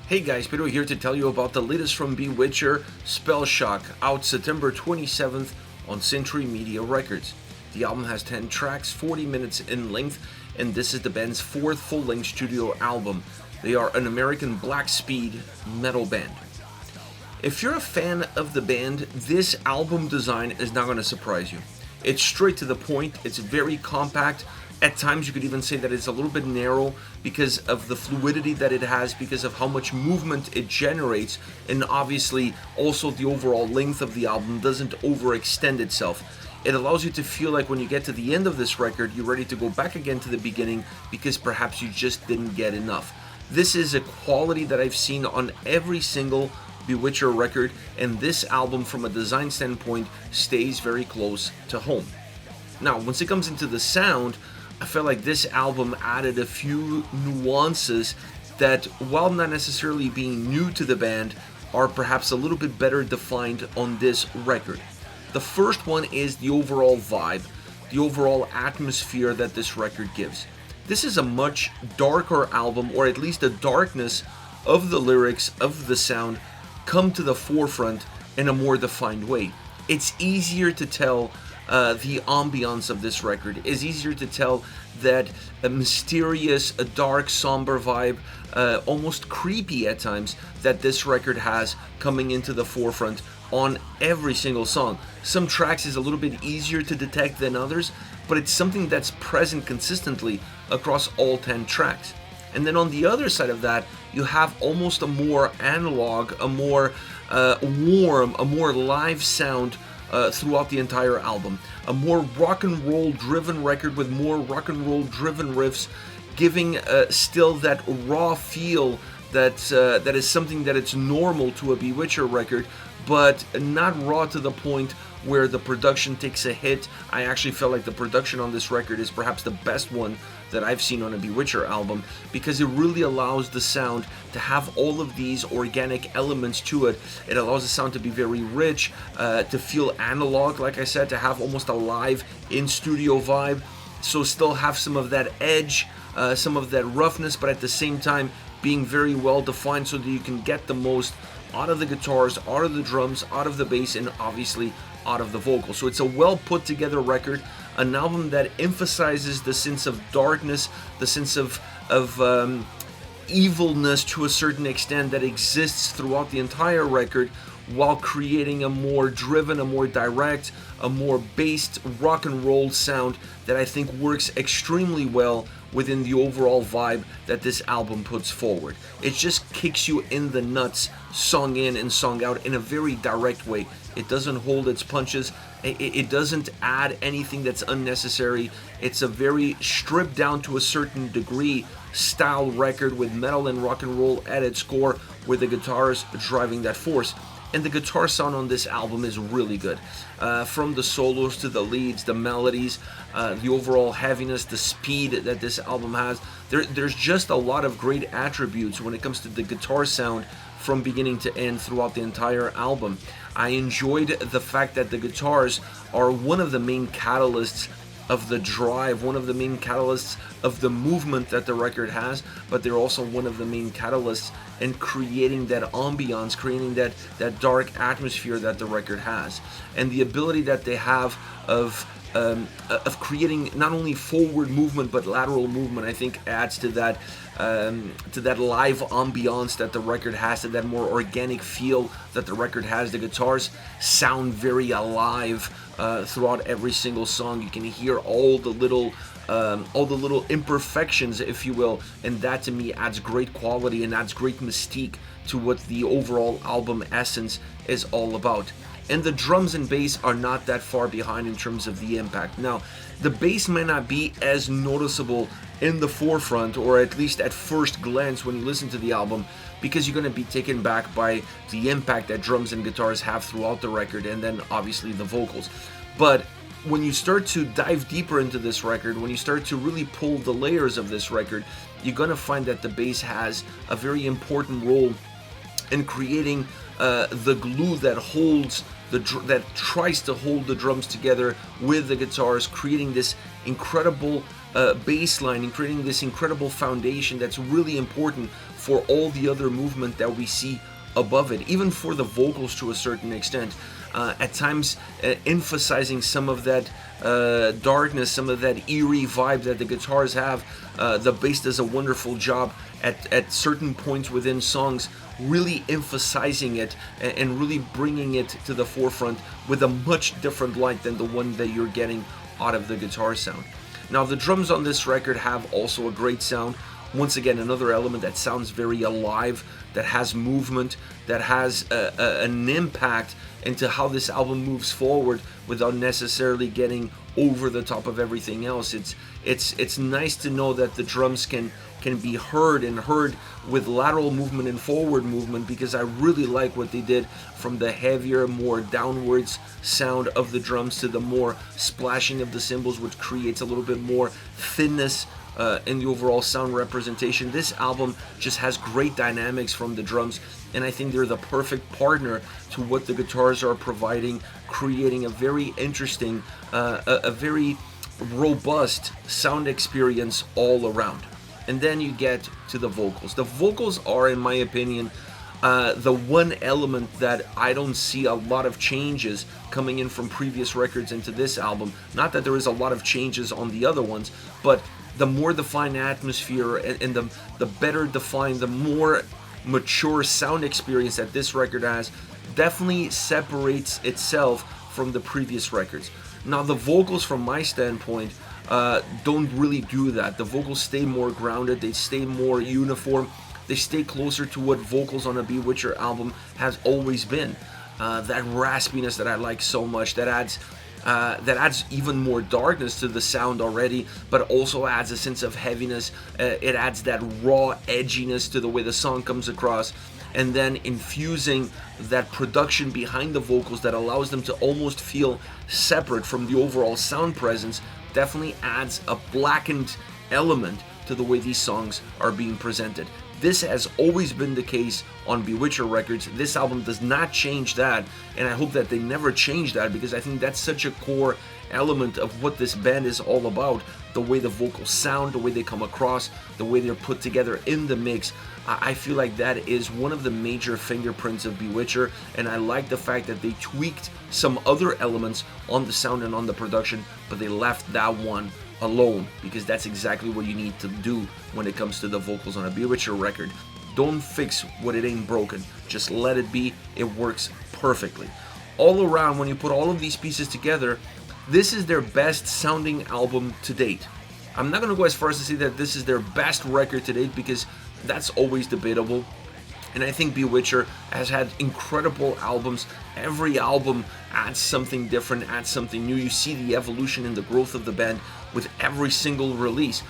Hey guys, Pedro here to tell you about the latest from Bewitcher, Spell Shock, out September 27th on Century Media Records. The album has 10 tracks, 40 minutes in length, and this is the band's fourth full-length studio album. They are an American black speed metal band. If you're a fan of the band, this album design is not going to surprise you. It's straight to the point, it's very compact. At times you could even say that it's a little bit narrow because of the fluidity that it has, because of how much movement it generates, and obviously also the overall length of the album doesn't overextend itself. It allows you to feel like when you get to the end of this record, you're ready to go back again to the beginning because perhaps you just didn't get enough. This is a quality that I've seen on every single Bewitcher record, and this album from a design standpoint stays very close to home. Now, once it comes into the sound, I felt like this album added a few nuances that, while not necessarily being new to the band, are perhaps a little bit better defined on this record. The first one is the overall vibe, the overall atmosphere that this record gives. This is a much darker album, or at least the darkness of the lyrics, of the sound, come to the forefront in a more defined way. It's easier to tell the ambiance of this record. It's easier to tell that a mysterious, a dark, somber vibe, almost creepy at times, that this record has coming into the forefront on every single song. Some tracks is a little bit easier to detect than others, but it's something that's present consistently across all 10 tracks. And then on the other side of that, you have almost a more analog, a more warm, a more live sound throughout the entire album. A more rock and roll driven record with more rock and roll driven riffs, giving still that raw feel that is something that it's normal to a Bewitcher record, but not raw to the point where the production takes a hit. I actually felt like the production on this record is perhaps the best one that I've seen on a Bewitcher album, because it really allows the sound to have all of these organic elements to it. It allows the sound to be very rich, to feel analog, like I said, to have almost a live in-studio vibe, so still have some of that edge, some of that roughness, but at the same time being very well defined so that you can get the most out of the guitars, out of the drums, out of the bass, and obviously out of the vocals. So it's a well put together record, an album that emphasizes the sense of darkness, the sense of evilness to a certain extent that exists throughout the entire record, while creating a more driven, a more direct, a more based rock and roll sound that I think works extremely well within the overall vibe that this album puts forward. It just kicks you in the nuts, song in and song out, in a very direct way. It doesn't hold its punches. It doesn't add anything that's unnecessary. It's a very stripped down to a certain degree style record with metal and rock and roll at its core, with the guitars driving that force. And the guitar sound on this album is really good. From the solos to the leads, the melodies, the overall heaviness, the speed that this album has. There's just a lot of great attributes when it comes to the guitar sound from beginning to end throughout the entire album. I enjoyed the fact that the guitars are one of the main catalysts of the drive, one of the main catalysts of the movement that the record has, but they're also one of the main catalysts in creating that ambiance, creating that dark atmosphere that the record has. And the ability that they have of creating not only forward movement but lateral movement, I think adds to that live ambiance that the record has, to that more organic feel that the record has. The guitars sound very alive throughout every single song. You can hear all the little imperfections, if you will, and that to me adds great quality and adds great mystique to what the overall album essence is all about. And the drums and bass are not that far behind in terms of the impact. Now, the bass may not be as noticeable in the forefront, or at least at first glance when you listen to the album, because you're going to be taken back by the impact that drums and guitars have throughout the record, and then obviously the vocals. But when you start to dive deeper into this record, when you start to really pull the layers of this record, you're going to find that the bass has a very important role in creating the glue that holds that tries to hold the drums together with the guitars, creating this incredible bass line and creating this incredible foundation that's really important for all the other movement that we see above it, even for the vocals to a certain extent. At times emphasizing some of that darkness, some of that eerie vibe that the guitars have. The bass does a wonderful job at certain points within songs, really emphasizing it and really bringing it to the forefront with a much different light than the one that you're getting out of the guitar sound. Now, the drums on this record have also a great sound. Once again, another element that sounds very alive, that has movement, that has an impact into how this album moves forward without necessarily getting over the top of everything else. It's nice to know that the drums can be heard with lateral movement and forward movement, because I really like what they did from the heavier, more downwards sound of the drums to the more splashing of the cymbals, which creates a little bit more thinness in the overall sound representation. This album just has great dynamics from the drums, and I think they're the perfect partner to what the guitars are providing, creating a very interesting, a very robust sound experience all around. And then you get to the vocals. The vocals are, in my opinion, the one element that I don't see a lot of changes coming in from previous records into this album. Not that there is a lot of changes on the other ones, but the more defined atmosphere and the better defined, the more mature sound experience that this record has definitely separates itself from the previous records. Now, the vocals, from my standpoint, don't really do that. The vocals stay more grounded, they stay more uniform, they stay closer to what vocals on a Bewitcher album has always been. That raspiness that I like so much, that adds even more darkness to the sound already, but also adds a sense of heaviness. It adds that raw edginess to the way the song comes across, and then infusing that production behind the vocals that allows them to almost feel separate from the overall sound presence definitely adds a blackened element to the way these songs are being presented. This has always been the case on Bewitcher records. This album does not change that, and I hope that they never change that, because I think that's such a core element of what this band is all about. The way the vocals sound, the way they come across, the way they're put together in the mix. I feel like that is one of the major fingerprints of Bewitcher, and I like the fact that they tweaked some other elements on the sound and on the production, but they left that one alone, because that's exactly what you need to do when it comes to the vocals on a Bewitcher record. Don't fix what it ain't broken, just let it be. It works perfectly. All around, when you put all of these pieces together, this is their best sounding album to date. I'm not going to go as far as to say that this is their best record to date, because that's always debatable. And I think Bewitcher has had incredible albums. Every album adds something different, adds something new. You see the evolution and the growth of the band with every single release.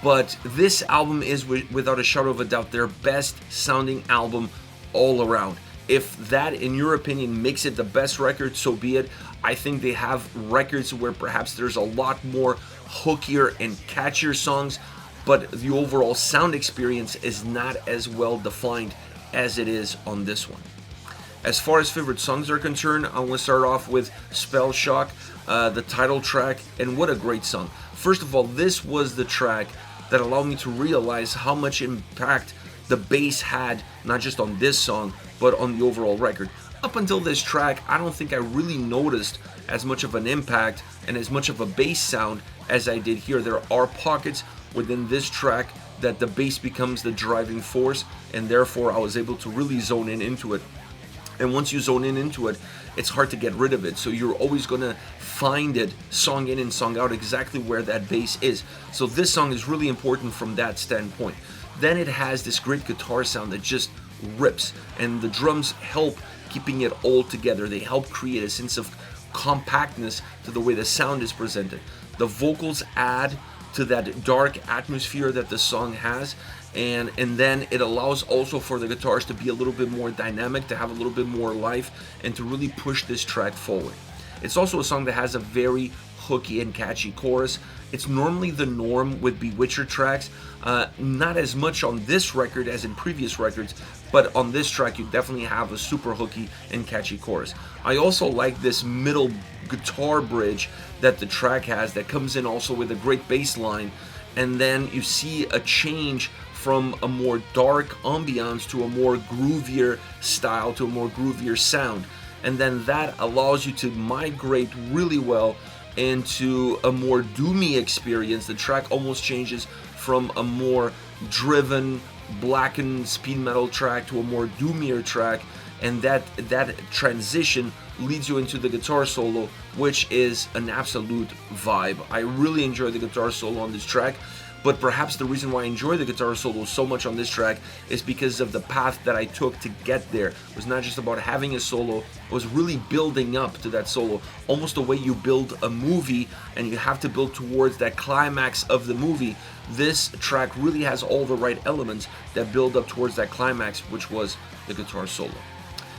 But this album is, without a shadow of a doubt, their best sounding album all around. If that, in your opinion, makes it the best record, so be it. I think they have records where perhaps there's a lot more hookier and catchier songs, but the overall sound experience is not as well defined as it is on this one. As far as favorite songs are concerned, I want to start off with Spell Shock, the title track, and what a great song. First of all, this was the track that allowed me to realize how much impact the bass had, not just on this song, but on the overall record. Up until this track, I don't think I really noticed as much of an impact and as much of a bass sound as I did here. There are pockets within this track that the bass becomes the driving force, and therefore I was able to really zone in into it. And once you zone in into it, it's hard to get rid of it. So you're always going to find it song in and song out exactly where that bass is. So this song is really important from that standpoint. Then it has this great guitar sound that just rips, and the drums help keeping it all together. They help create a sense of compactness to the way the sound is presented. The vocals add to that dark atmosphere that the song has, and then it allows also for the guitars to be a little bit more dynamic, to have a little bit more life, and to really push this track forward. It's also a song that has a very hooky and catchy chorus. It's normally the norm with Bewitcher tracks, not as much on this record as in previous records, but on this track you definitely have a super hooky and catchy chorus. I also like this middle guitar bridge that the track has that comes in also with a great bass line, and then you see a change from a more dark ambiance to a more groovier style, to a more groovier sound, and then that allows you to migrate really well into a more doomy experience. The track almost changes from a more driven, blackened speed metal track to a more doomier track, and that transition leads you into the guitar solo, which is an absolute vibe. I really enjoy the guitar solo on this track, but perhaps the reason why I enjoy the guitar solo so much on this track is because of the path that I took to get there. It was not just about having a solo, it was really building up to that solo, almost the way you build a movie and you have to build towards that climax of the movie. This track really has all the right elements that build up towards that climax, which was the guitar solo.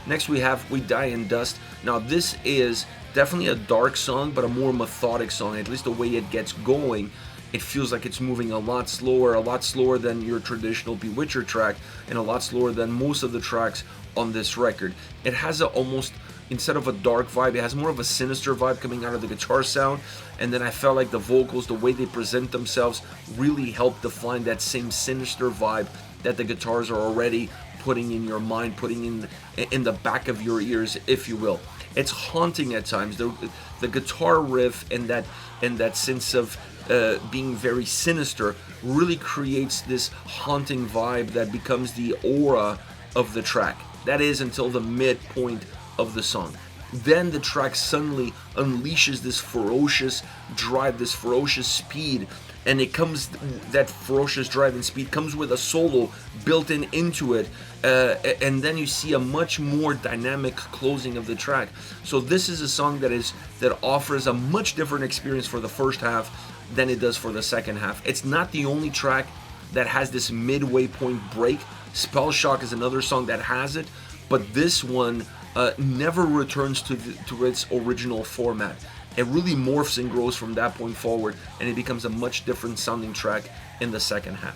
Next we have We Die in Dust. Now this is definitely a dark song, but a more methodic song, at least the way it gets going. It feels like it's moving a lot slower than your traditional Bewitcher track, and a lot slower than most of the tracks on this record. It has a almost, instead of a dark vibe, it has more of a sinister vibe coming out of the guitar sound, and then I felt like the vocals, the way they present themselves, really help define that same sinister vibe that the guitars are already putting in your mind, putting in the back of your ears, if you will. It's haunting at times. The guitar riff and that sense of being very sinister really creates this haunting vibe that becomes the aura of the track. That is until the midpoint of the song. Then the track suddenly unleashes this ferocious drive, this ferocious speed, and it comes, that ferocious drive and speed comes with a solo built into it, and then you see a much more dynamic closing of the track. So this is a song that offers a much different experience for the first half than it does for the second half. It's not the only track that has this midway point break. Spell Shock is another song that has it, but this one never returns to its original format. It really morphs and grows from that point forward, and it becomes a much different sounding track in the second half.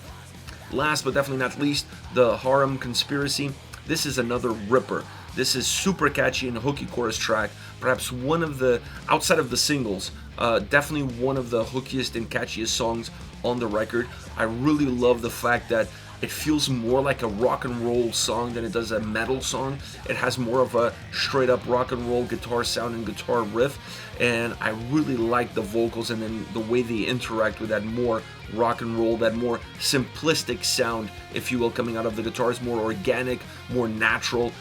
Last but definitely not least, the Harem Conspiracy. This is another ripper. This is super catchy and hooky chorus track. Perhaps one of the, outside of the singles, definitely one of the hookiest and catchiest songs on the record. I really love the fact that it feels more like a rock and roll song than it does a metal song. It has more of a straight up rock and roll guitar sound and guitar riff, and I really like the vocals and then the way they interact with that more rock and roll, that more simplistic sound, if you will, coming out of the guitars, more organic, more natural,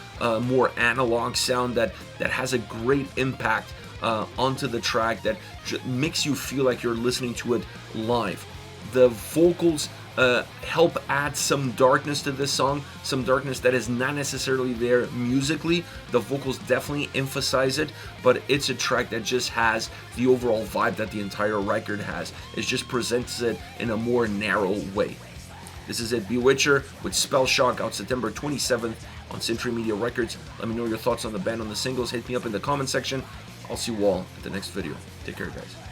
more analog sound that has a great impact onto the track, that makes you feel like you're listening to it live. The vocals help add some darkness to this song, some darkness that is not necessarily there musically. The vocals definitely emphasize it, but it's a track that just has the overall vibe that the entire record has. It just presents it in a more narrow way. This is it, Bewitcher with Spell Shock, out September 27th on Century Media Records. Let me know your thoughts on the band, on the singles. Hit me up in the comment section. I'll see you all at the next video. Take care, guys.